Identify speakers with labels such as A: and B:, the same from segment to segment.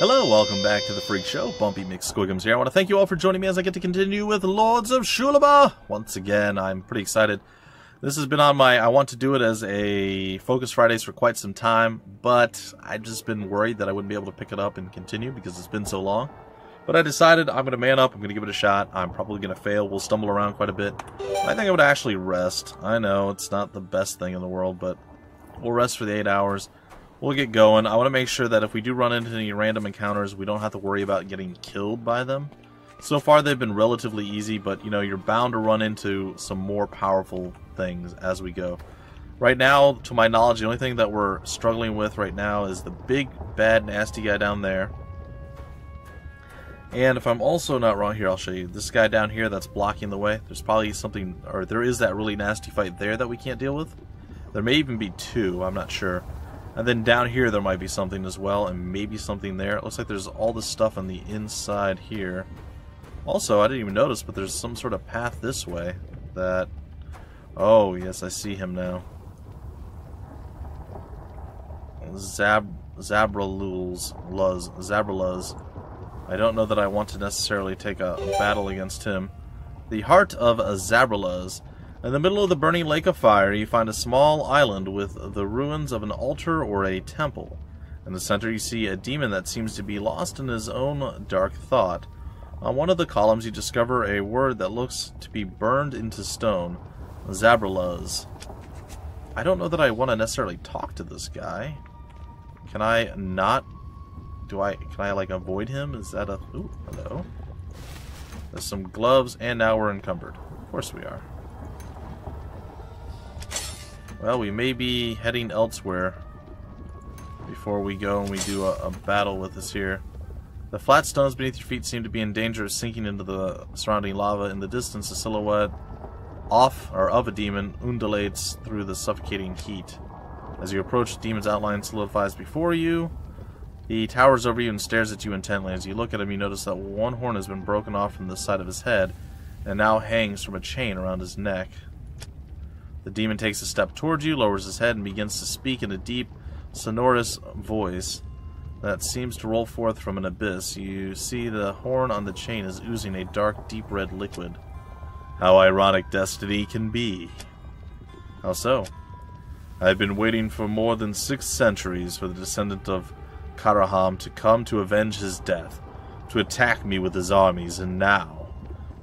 A: Hello, welcome back to the Freak Show. Bumpy McSquigums here. I want to thank you all for joining me as I get to continue with Lords of Xulima. Once again, I'm pretty excited. This has been on my, I want to do it as a Focus Fridays for quite some time, but I've just been worried that I wouldn't be able to pick it up and continue because it's been so long. But I decided I'm going to man up, I'm going to give it a shot. I'm probably going to fail, we'll stumble around quite a bit. I think I would actually rest. I know, it's not the best thing in the world, but we'll rest for the 8 hours. We'll get going. I want to make sure that if we do run into any random encounters, we don't have to worry about getting killed by them. So far, they've been relatively easy, but, you know, you're bound to run into some more powerful things as we go. Right now, to my knowledge, the only thing that we're struggling with right now is the big, bad, nasty guy down there. And if I'm also not wrong here, I'll show you. This guy down here that's blocking the way, there's probably something, or there is that really nasty fight there that we can't deal with. There may even be two, I'm not sure. And then down here there might be something as well, and maybe something there. It looks like there's all this stuff on the inside here. Also, I didn't even notice, but there's some sort of path this way that... Oh, yes, I see him now. Zabraluz. I don't know that I want to necessarily take a battle against him. The heart of Zabraluz. In the middle of the burning lake of fire, you find a small island with the ruins of an altar or a temple. In the center, you see a demon that seems to be lost in his own dark thought. On one of the columns, you discover a word that looks to be burned into stone. Zabraluz. I don't know that I want to necessarily talk to this guy. Can I not? Can I, like, avoid him? Is that a... Ooh, hello. There's some gloves, and now we're encumbered. Of course we are. Well, we may be heading elsewhere before we go and we do a battle with this here. The flat stones beneath your feet seem to be in danger of sinking into the surrounding lava. In the distance, a silhouette of a demon undulates through the suffocating heat. As you approach, the demon's outline solidifies before you. He towers over you and stares at you intently. As you look at him, you notice that one horn has been broken off from the side of his head and now hangs from a chain around his neck. The demon takes a step towards you, lowers his head, and begins to speak in a deep, sonorous voice that seems to roll forth from an abyss. You see the horn on the chain is oozing a dark, deep red liquid. How ironic destiny can be. How so? I have been waiting for more than 6 centuries for the descendant of Karaham to come to avenge his death, to attack me with his armies, and now...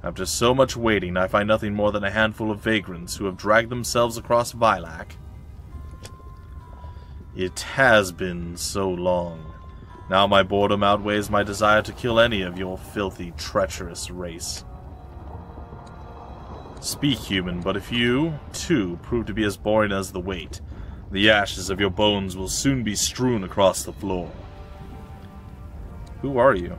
A: After so much waiting, I find nothing more than a handful of vagrants who have dragged themselves across Vilak. It has been so long. Now my boredom outweighs my desire to kill any of your filthy, treacherous race. Speak, human, but if you, too, prove to be as boring as the weight, the ashes of your bones will soon be strewn across the floor. Who are you?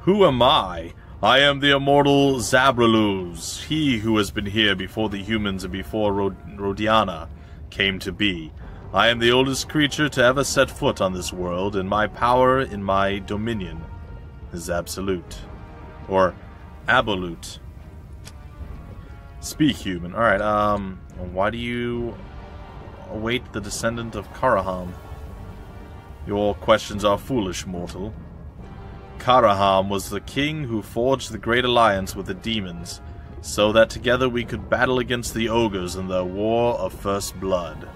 A: Who am I? I am the immortal Zabraluz, he who has been here before the humans and before Rodiana came to be. I am the oldest creature to ever set foot on this world, and my power in my dominion is absolute. Or, absolute. Speak, human. Alright, why do you await the descendant of Karaham? Your questions are foolish, mortal. Karaham was the king who forged the great alliance with the demons, so that together we could battle against the ogres in the War of First Blood.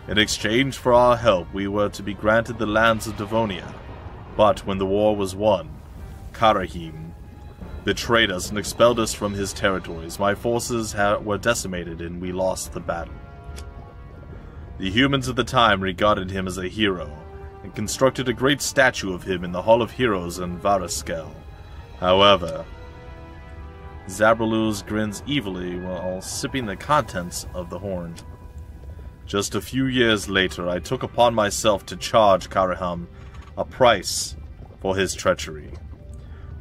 A: In exchange for our help, we were to be granted the lands of Devonia, but when the war was won, Karahim betrayed us and expelled us from his territories. My forces were decimated and we lost the battle. The humans at the time regarded him as a hero, and constructed a great statue of him in the Hall of Heroes in Varaskel. However, Zabraluz grins evilly while sipping the contents of the horn. Just a few years later, I took upon myself to charge Karaham a price for his treachery.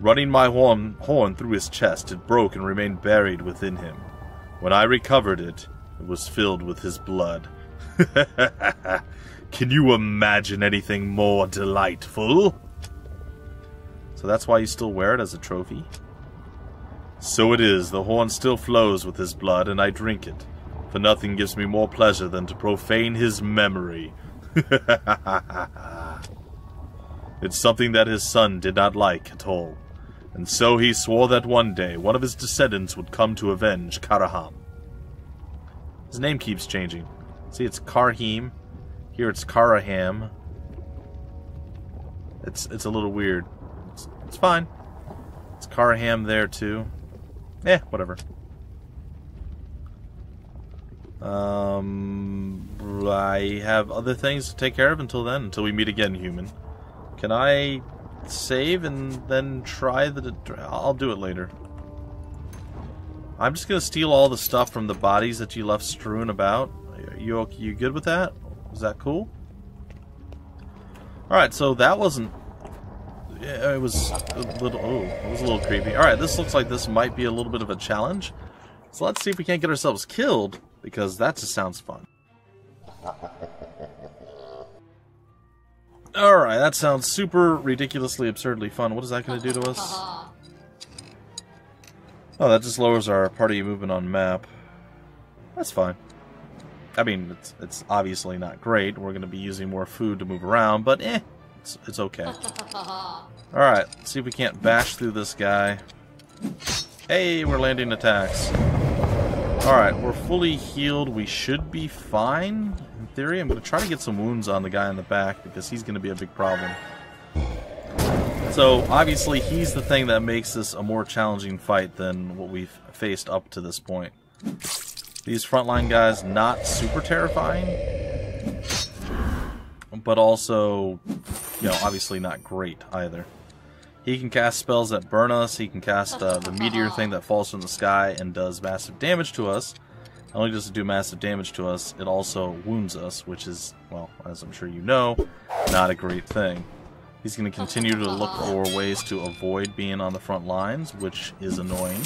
A: Running my horn through his chest, it broke and remained buried within him. When I recovered it, it was filled with his blood. Can you imagine anything more delightful? So that's why you still wear it as a trophy? So it is, the horn still flows with his blood, and I drink it, for nothing gives me more pleasure than to profane his memory. It's something that his son did not like at all. And so he swore that one day one of his descendants would come to avenge Karaham. His name keeps changing. See, it's Karhim. Here it's Karaham. It's a little weird. It's fine. It's Karaham there too. Whatever. I have other things to take care of until then, until we meet again, human. Can I save and then try the... I'll do it later. I'm just gonna steal all the stuff from the bodies that you left strewn about. You good with that? Is that cool? Alright, so that wasn't... Yeah, it was a little... Oh, it was a little creepy. Alright, this looks like this might be a little bit of a challenge. So let's see if we can't get ourselves killed, because that just sounds fun. Alright, that sounds super ridiculously, absurdly fun. What is that going to do to us? Oh, that just lowers our party movement on map. That's fine. I mean, it's obviously not great. We're going to be using more food to move around, but it's okay. Alright, let's see if we can't bash through this guy. Hey, we're landing attacks. Alright, we're fully healed. We should be fine. In theory, I'm going to try to get some wounds on the guy in the back because he's going to be a big problem. So, obviously, he's the thing that makes this a more challenging fight than what we've faced up to this point. These frontline guys, not super terrifying, but also, you know, obviously not great either. He can cast spells that burn us, he can cast the meteor thing that falls from the sky and does massive damage to us. Not only does it do massive damage to us, it also wounds us, which is, well, as I'm sure you know, not a great thing. He's going to continue to look for ways to avoid being on the front lines, which is annoying.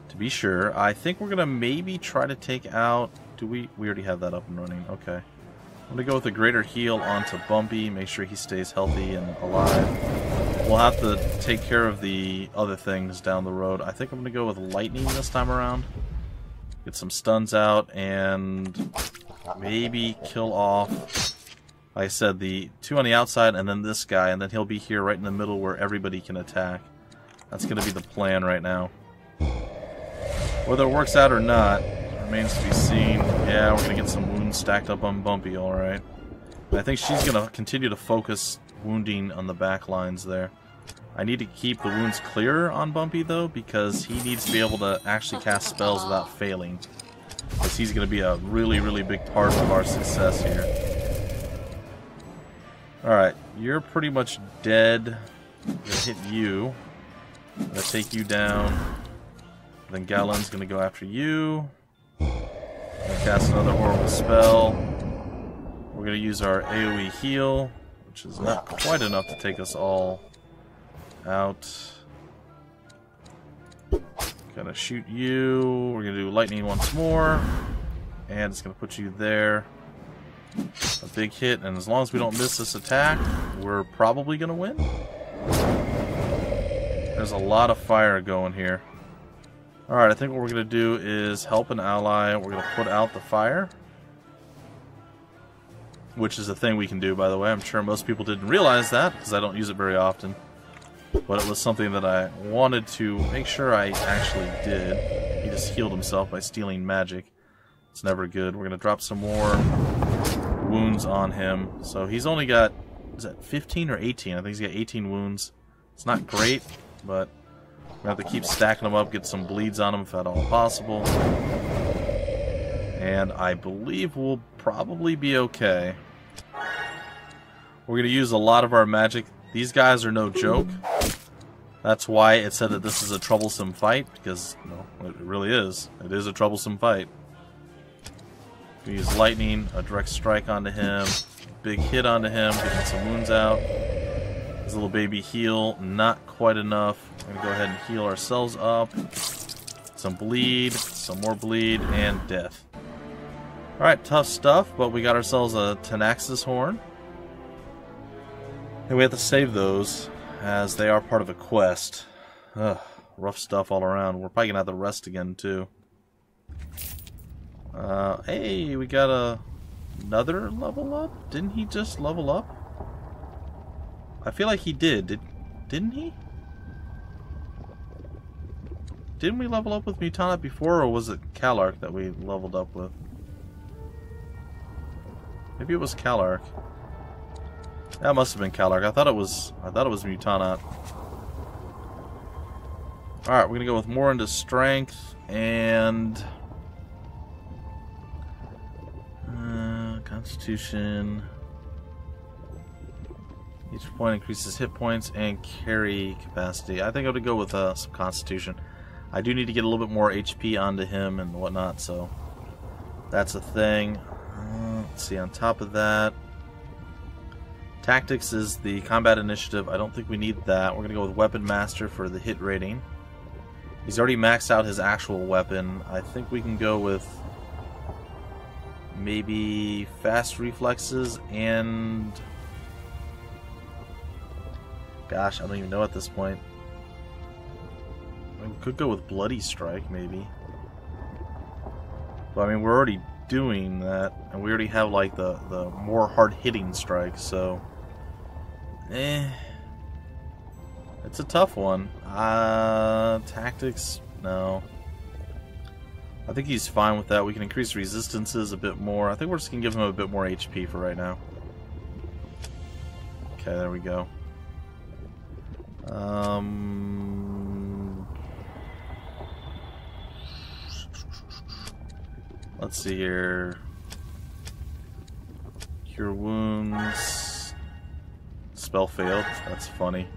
A: To be sure, I think we're going to maybe try to take out... We already have that up and running. Okay. I'm going to go with a greater heal onto Bumpy, make sure he stays healthy and alive. We'll have to take care of the other things down the road. I think I'm going to go with Lightning this time around. Get some stuns out and maybe kill off... Like I said, the two on the outside and then this guy, and then he'll be here right in the middle where everybody can attack. That's going to be the plan right now. Whether it works out or not remains to be seen. Yeah, we're going to get some wounds stacked up on Bumpy, alright. I think she's going to continue to focus wounding on the back lines there. I need to keep the wounds clear on Bumpy, though, because he needs to be able to actually cast spells without failing. Because he's going to be a really, really big part of our success here. Alright, you're pretty much dead. I'm gonna hit you. I'm gonna take you down. Then Galen's gonna go after you. I'm gonna cast another horrible spell. We're gonna use our AoE heal, which is not quite enough to take us all out. Gonna shoot you. We're gonna do lightning once more. And it's gonna put you there. A big hit, and as long as we don't miss this attack, we're probably going to win. There's a lot of fire going here. Alright, I think what we're going to do is help an ally. We're going to put out the fire. Which is a thing we can do, by the way. I'm sure most people didn't realize that, because I don't use it very often. But it was something that I wanted to make sure I actually did. He just healed himself by stealing magic. It's never good. We're going to drop some more wounds on him. So he's only got, is that 15 or 18? I think he's got 18 wounds. It's not great, but we have to keep stacking them up, get some bleeds on him if at all possible. And I believe we'll probably be okay. We're going to use a lot of our magic. These guys are no joke. That's why it said that this is a troublesome fight, because, well, it really is. It is a troublesome fight. We use lightning, a direct strike onto him, big hit onto him, getting some wounds out. His little baby heal, not quite enough. We're going to go ahead and heal ourselves up. Some bleed, some more bleed, and death. Alright, tough stuff, but we got ourselves a Tenaxis horn. And we have to save those, as they are part of a quest. Ugh, rough stuff all around. We're probably going to have to rest again, too. Hey, we got another level up? Didn't he just level up? I feel like he did. Didn't he? Didn't we level up with Mutanat before, or was it Calark that we leveled up with? Maybe it was Calark. That must have been Calark. I thought it was Mutanat. Alright, we're gonna go with more into strength and Constitution. Each point increases hit points and carry capacity. I think I would go with some Constitution. I do need to get a little bit more HP onto him and whatnot, so that's a thing. Let's see, on top of that, Tactics is the combat initiative. I don't think we need that. We're going to go with Weapon Master for the hit rating. He's already maxed out his actual weapon. I think we can go with maybe Fast Reflexes and... Gosh, I don't even know at this point. We could go with Bloody Strike, maybe. But I mean, we're already doing that, and we already have like the more hard-hitting strike, so... It's a tough one. Tactics, no. I think he's fine with that. We can increase resistances a bit more. I think we're just going to give him a bit more HP for right now. Okay, there we go. Let's see here. Cure wounds. Spell failed. That's funny.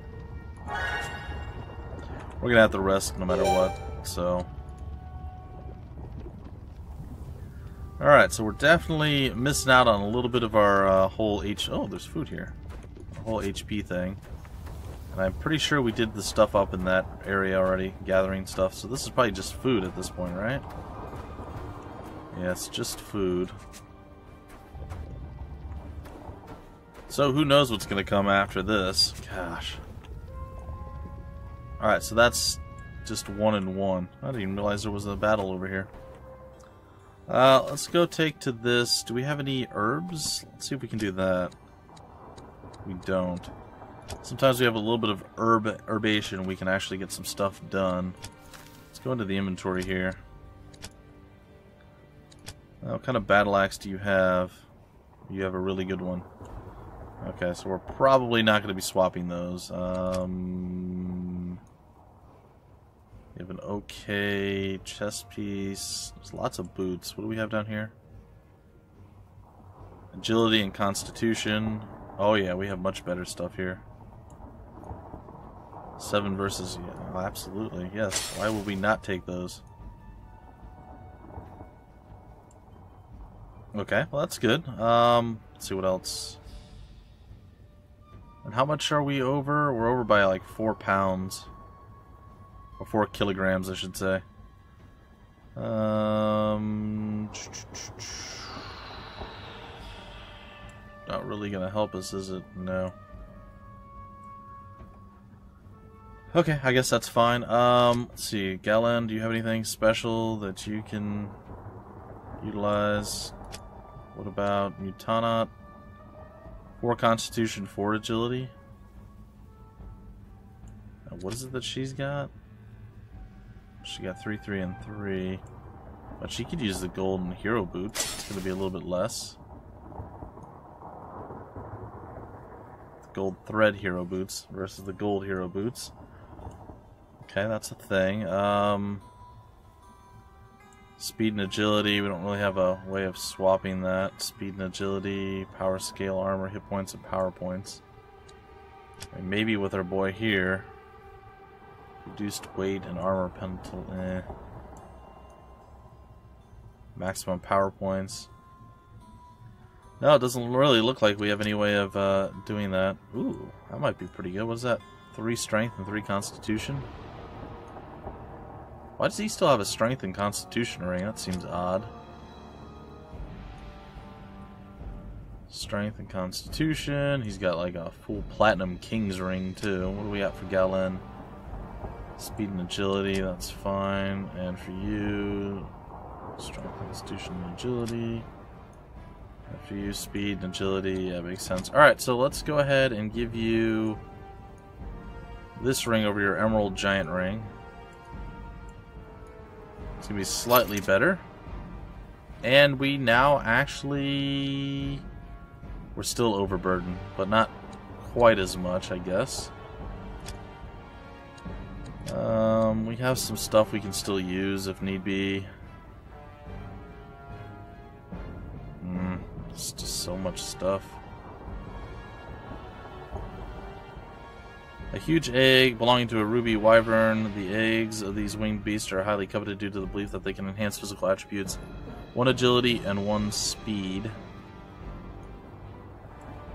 A: We're gonna have to rest no matter what, so. Alright, so we're definitely missing out on a little bit of our whole Oh, there's food here. The whole HP thing. And I'm pretty sure we did the stuff up in that area already, gathering stuff. So this is probably just food at this point, right? Yeah, it's just food. So who knows what's going to come after this? Gosh. Alright, so that's just 1 and 1. I didn't even realize there was a battle over here. Let's go take to this. Do we have any herbs? Let's see if we can do that. We don't. Sometimes we have a little bit of herbation. We can actually get some stuff done. Let's go into the inventory here. What kind of battle axe do you have? You have a really good one. Okay, so we're probably not going to be swapping those. You have an okay chest piece. There's lots of boots. What do we have down here? Agility and Constitution. Oh yeah, we have much better stuff here. 7 versus... Yeah, absolutely, yes. Why would we not take those? Okay, well that's good. Let's see what else. And how much are we over? We're over by like 4 pounds. Or 4 kilograms, I should say. Not really gonna help us, is it? No. Okay, I guess that's fine. Let's see. Galen, do you have anything special that you can utilize? What about Mutanat? 4 Constitution, 4 Agility. Now, what is it that she's got? She got 3, 3, and 3. But she could use the golden hero boots. It's going to be a little bit less. The gold thread hero boots versus the gold hero boots. Okay, that's a thing. Speed and agility, we don't really have a way of swapping that. Speed and agility, power scale, armor, hit points, and power points. And maybe with our boy here. Reduced weight and armor penalty. Maximum power points. No, it doesn't really look like we have any way of doing that. Ooh, that might be pretty good. What is that? 3 strength and 3 constitution? Why does he still have a strength and constitution ring? That seems odd. Strength and constitution. He's got like a full platinum king's ring too. What do we got for Galen? Speed and agility, that's fine. And for you, strength, constitution, and agility. If you use speed and agility, yeah, makes sense. Alright, so let's go ahead and give you this ring over your emerald giant ring. It's going to be slightly better. And we now actually... We're still overburdened, but not quite as much, I guess. We have some stuff we can still use if need be. It's just so much stuff. A huge egg belonging to a ruby wyvern. The eggs of these winged beasts are highly coveted due to the belief that they can enhance physical attributes. 1 agility and 1 speed.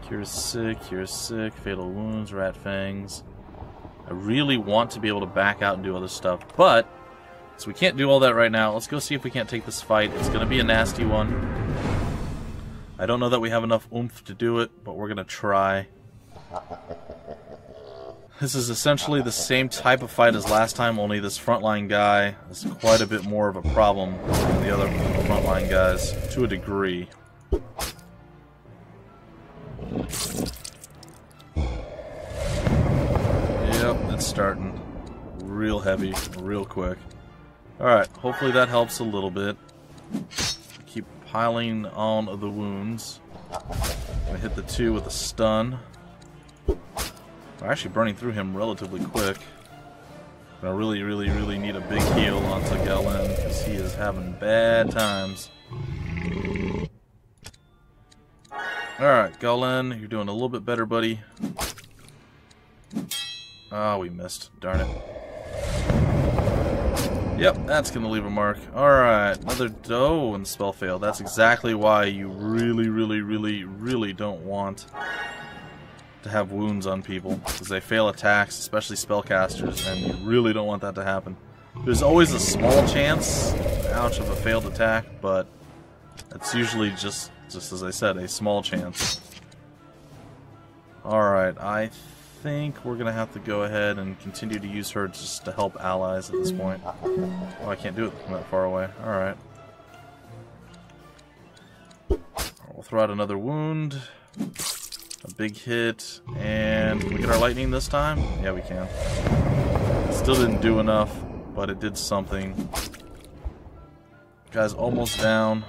A: Cure sick, fatal wounds, rat fangs. I really want to be able to back out and do other stuff, but so we can't do all that right now. Let's go see if we can't take this fight. It's going to be a nasty one. I don't know that we have enough oomph to do it, but we're going to try. This is essentially the same type of fight as last time, only this frontline guy is quite a bit more of a problem than the other frontline guys, to a degree. Yep, it's starting real heavy, real quick. Alright, hopefully that helps a little bit. Keep piling on the wounds. Gonna hit the 2 with a stun. We're actually burning through him relatively quick. I really need a big heal onto Galen because he is having bad times. Alright, Galen, you're doing a little bit better, buddy. Oh, we missed. Darn it. Yep, that's going to leave a mark. Alright, another doe and spell fail. That's exactly why you really don't want to have wounds on people. Because they fail attacks, especially spellcasters, and you really don't want that to happen. There's always a small chance, ouch, of a failed attack, but it's usually just as I said, a small chance. Alright, I think we're going to have to go ahead and continue to use her just to help allies at this point. Oh, I can't do it from that far away. Alright. We'll throw out another wound. A big hit. And can we get our lightning this time? Yeah, we can. Still didn't do enough, but it did something. Guy's almost down.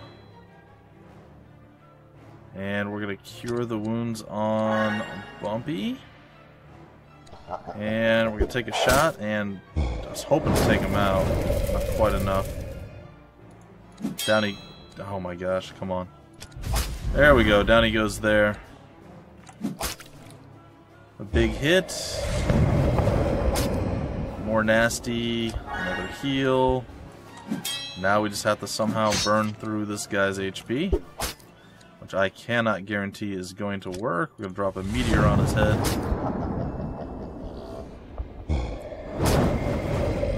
A: And we're going to cure the wounds on Bumpy. And we're going to take a shot, and I was hoping to take him out. Not quite enough. Down he... Oh my gosh, come on. There we go, down he goes there. A big hit. More nasty. Another heal. Now we just have to somehow burn through this guy's HP. Which I cannot guarantee is going to work. We're going to drop a meteor on his head.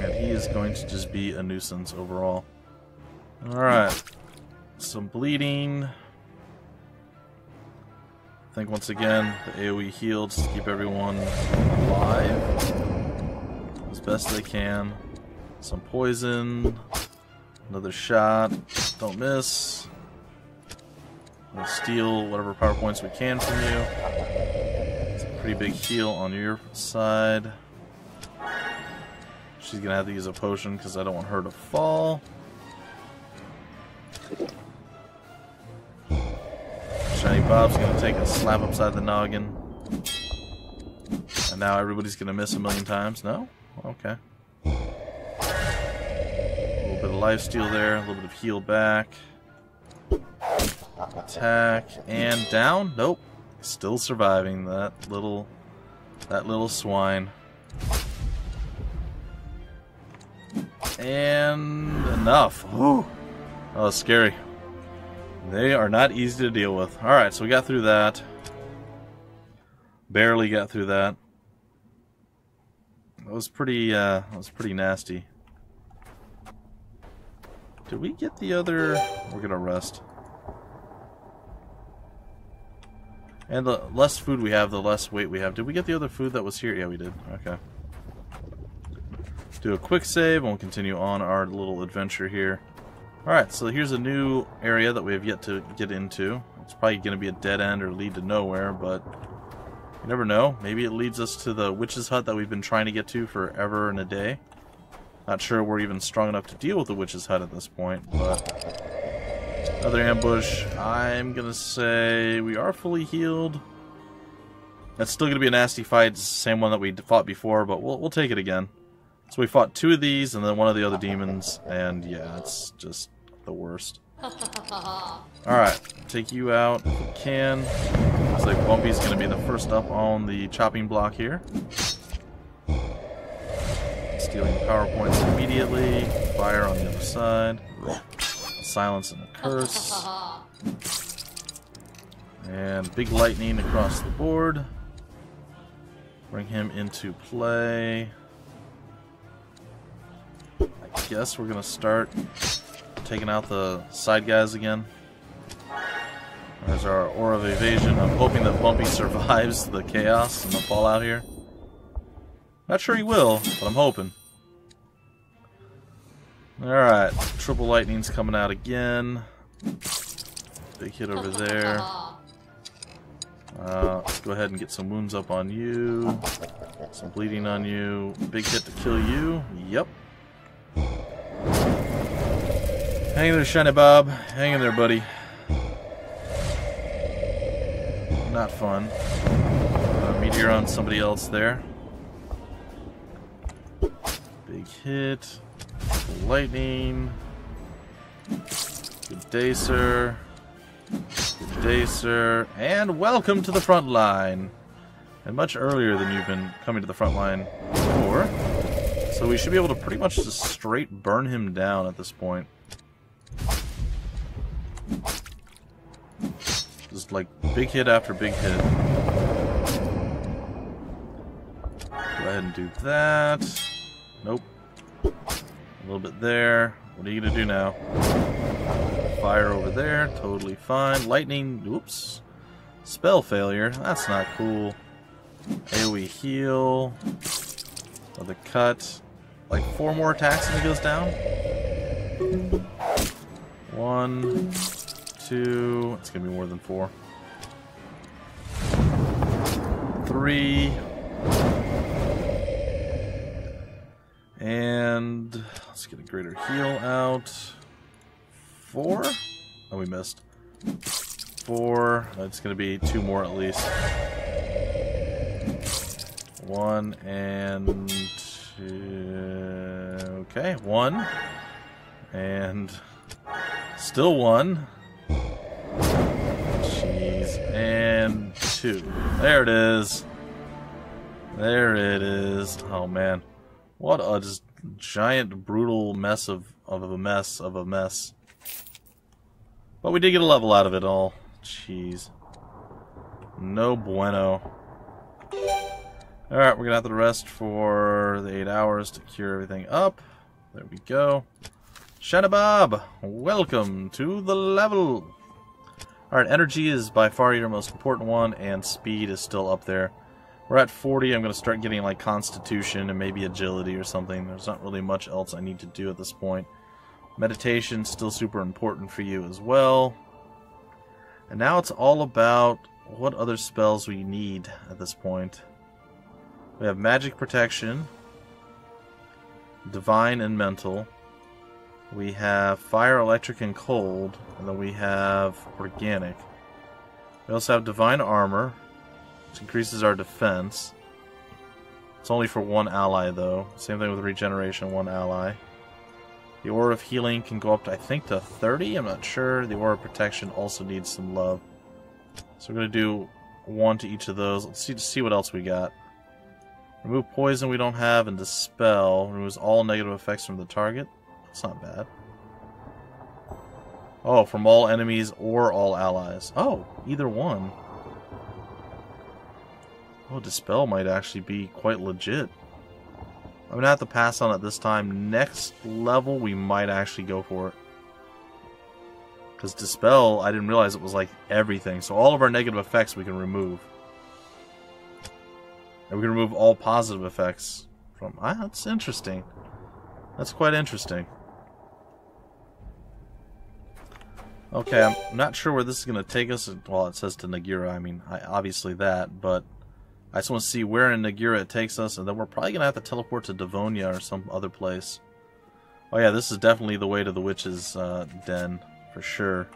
A: And he is going to just be a nuisance overall. Alright. Some bleeding. I think once again, the AoE healed to keep everyone alive as best they can. Some poison. Another shot. Don't miss. We'll steal whatever power points we can from you. It's a pretty big heal on your side. She's gonna have to use a potion because I don't want her to fall. Shiny Bob's gonna take a slap upside the noggin. And now everybody's gonna miss a million times. No? Okay. A little bit of lifesteal there, a little bit of heal back. Attack and down. Nope. Still surviving. That little swine. And enough. Whew. That was scary. They are not easy to deal with. Alright, so we got through that. Barely got through that. That was pretty nasty. Did we get the other... We're gonna rest. And the less food we have, the less weight we have. Did we get the other food that was here? Yeah, we did. Okay. Do a quick save, and we'll continue on our little adventure here. Alright, so here's a new area that we have yet to get into. It's probably going to be a dead end or lead to nowhere, but you never know. Maybe it leads us to the witch's hut that we've been trying to get to forever and a day. Not sure we're even strong enough to deal with the witch's hut at this point, but another ambush. I'm going to say we are fully healed. That's still going to be a nasty fight. It's the same one that we fought before, but we'll take it again. So we fought 2 of these and then one of the other demons, and yeah, it's just the worst. Alright, take you out if we can. Looks like Bumpy's going to be the first up on the chopping block here. Stealing power points immediately. Fire on the other side. Silence and a curse. And big lightning across the board. Bring him into play. I guess we're going to start taking out the side guys again. There's our Aura of Evasion. I'm hoping that Bumpy survives the chaos and the fallout here. Not sure he will, but I'm hoping. Alright, triple lightning's coming out again. Big hit over there. Let's go ahead and get some wounds up on you. Some bleeding on you. Big hit to kill you. Yep. Hang in there, Shiny Bob. Hang in there, buddy. Not fun. Meteor on somebody else there. Big hit. Lightning. Good day, sir. Good day, sir. And welcome to the front line. And much earlier than you've been coming to the front line before. So we should be able to pretty much just straight burn him down at this point. Just like big hit after big hit. Go ahead and do that. Nope. A little bit there. What are you gonna do now? Fire over there. Totally fine. Lightning. Oops. Spell failure. That's not cool. AoE heal. Another cut. Like 4 more attacks and he goes down. 1, 2. It's gonna be more than 4. 3. And let's get a greater heal out. 4. Oh, we missed. 4. That's gonna be 2 more at least. 1 and 2. Okay, 1. And still 1. Jeez. And 2. There it is. There it is. Oh man. What a just giant brutal mess of a mess. But we did get a level out of it all. Jeez. No bueno. Alright, we're gonna have to rest for the 8 hours to cure everything up. There we go. Shanabob, welcome to the level. Alright, energy is by far your most important one, and speed is still up there. We're at 40. I'm going to start getting like constitution and maybe agility or something. There's not really much else I need to do at this point. Meditation's still super important for you as well. And now it's all about what other spells we need at this point. We have magic protection, divine and mental. We have fire, electric, and cold. And then we have organic. We also have divine armor, which increases our defense. It's only for 1 ally, though. Same thing with regeneration, 1 ally. The Aura of Healing can go up to, I think, to 30. I'm not sure. The Aura of Protection also needs some love. So we're going to do 1 to each of those. Let's see what else we got. Remove poison we don't have, and dispel. Removes all negative effects from the target. That's not bad. Oh, from all enemies or all allies. Oh, either one. Oh, dispel might actually be quite legit. I'm going to have to pass on it this time. Next level, we might actually go for it. Because dispel, I didn't realize it was like everything. So all of our negative effects we can remove. And we can remove all positive effects from... Ah, that's interesting. That's quite interesting. Okay, I'm not sure where this is going to take us. Well, it says to Nagira. I mean, obviously that, but I just want to see where in Nagira it takes us, and then we're probably going to have to teleport to Devonia or some other place. Oh yeah, this is definitely the way to the witch's den, for sure.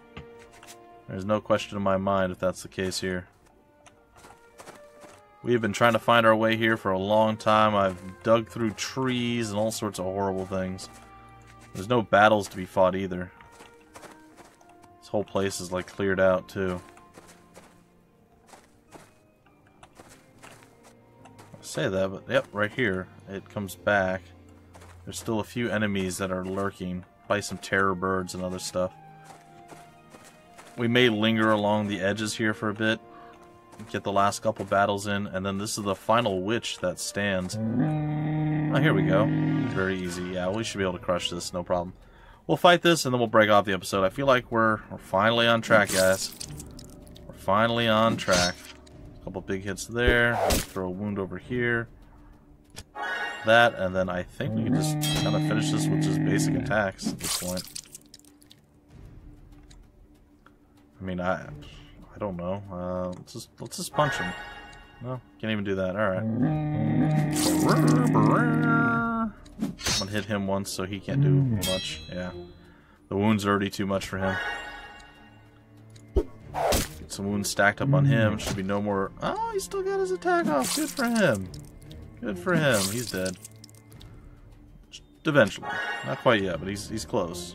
A: There's no question in my mind if that's the case here. We've been trying to find our way here for a long time. I've dug through trees and all sorts of horrible things. There's no battles to be fought either. This whole place is like cleared out too. I say that, but yep, right here it comes back. There's still a few enemies that are lurking. Probably some terror birds and other stuff. We may linger along the edges here for a bit. Get the last couple battles in, and then this is the final witch that stands. Oh, here we go. Very easy. Yeah, we should be able to crush this, no problem. We'll fight this, and then we'll break off the episode. I feel like we're finally on track, guys. We're finally on track. A couple big hits there. Throw a wound over here. That, and then I think we can just kind of finish this with just basic attacks at this point. I mean, I don't know. Let's just punch him. No, can't even do that. All right. I'm gonna hit him once so he can't do much. Yeah, the wounds are already too much for him. Get some wounds stacked up on him. Should be no more. Oh, he still got his attack off. Good for him. Good for him. He's dead. Eventually, not quite yet, but he's close.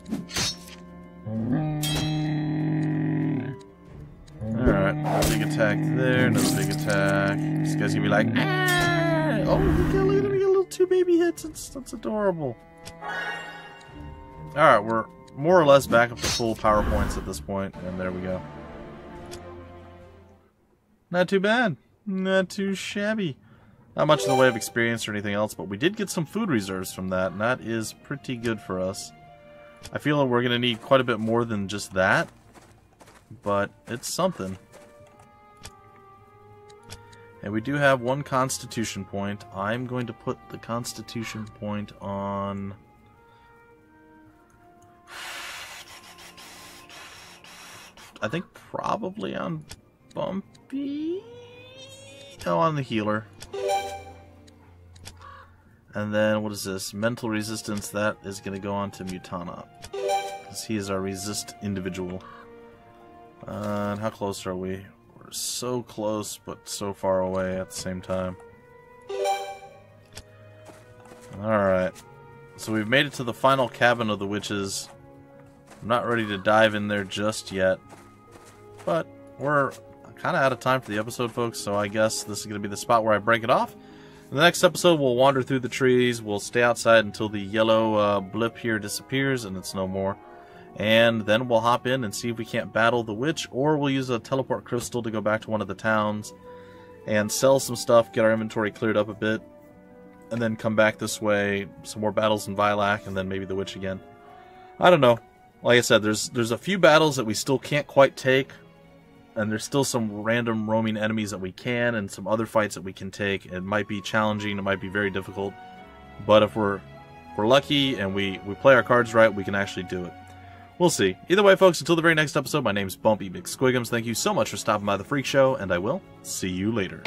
A: Alright, another big attack there, another big attack. This guy's gonna be like, ah! Oh, look at him, he got little 2 baby hits. That's adorable. Alright, we're more or less back up to full power points at this point, and there we go. Not too bad. Not too shabby. Not much in the way of experience or anything else, but we did get some food reserves from that, and that is pretty good for us. I feel like we're gonna need quite a bit more than just that. But it's something. And we do have 1 constitution point. I'm going to put the constitution point on... I think probably on Bumpy? No, on the healer. And then, what is this? Mental resistance, that is going to go on to Mutana. Because he is our resist individual. And how close are we? We're so close, but so far away at the same time. Alright. So we've made it to the final cabin of the witches. I'm not ready to dive in there just yet. But we're kind of out of time for the episode, folks, so I guess this is going to be the spot where I break it off. In the next episode, we'll wander through the trees. We'll stay outside until the yellow blip here disappears and it's no more. And then we'll hop in and see if we can't battle the witch, or we'll use a teleport crystal to go back to one of the towns and sell some stuff, get our inventory cleared up a bit, and then come back this way, some more battles in Vilak, and then maybe the witch again. I don't know. Like I said, there's a few battles that we still can't quite take, and there's still some random roaming enemies that we can, and some other fights that we can take. It might be challenging, it might be very difficult, but if we're lucky and we play our cards right, we can actually do it. We'll see. Either way, folks, until the very next episode, my name's Bumpy McSquigums. Thank you so much for stopping by the Freak Show, and I will see you later.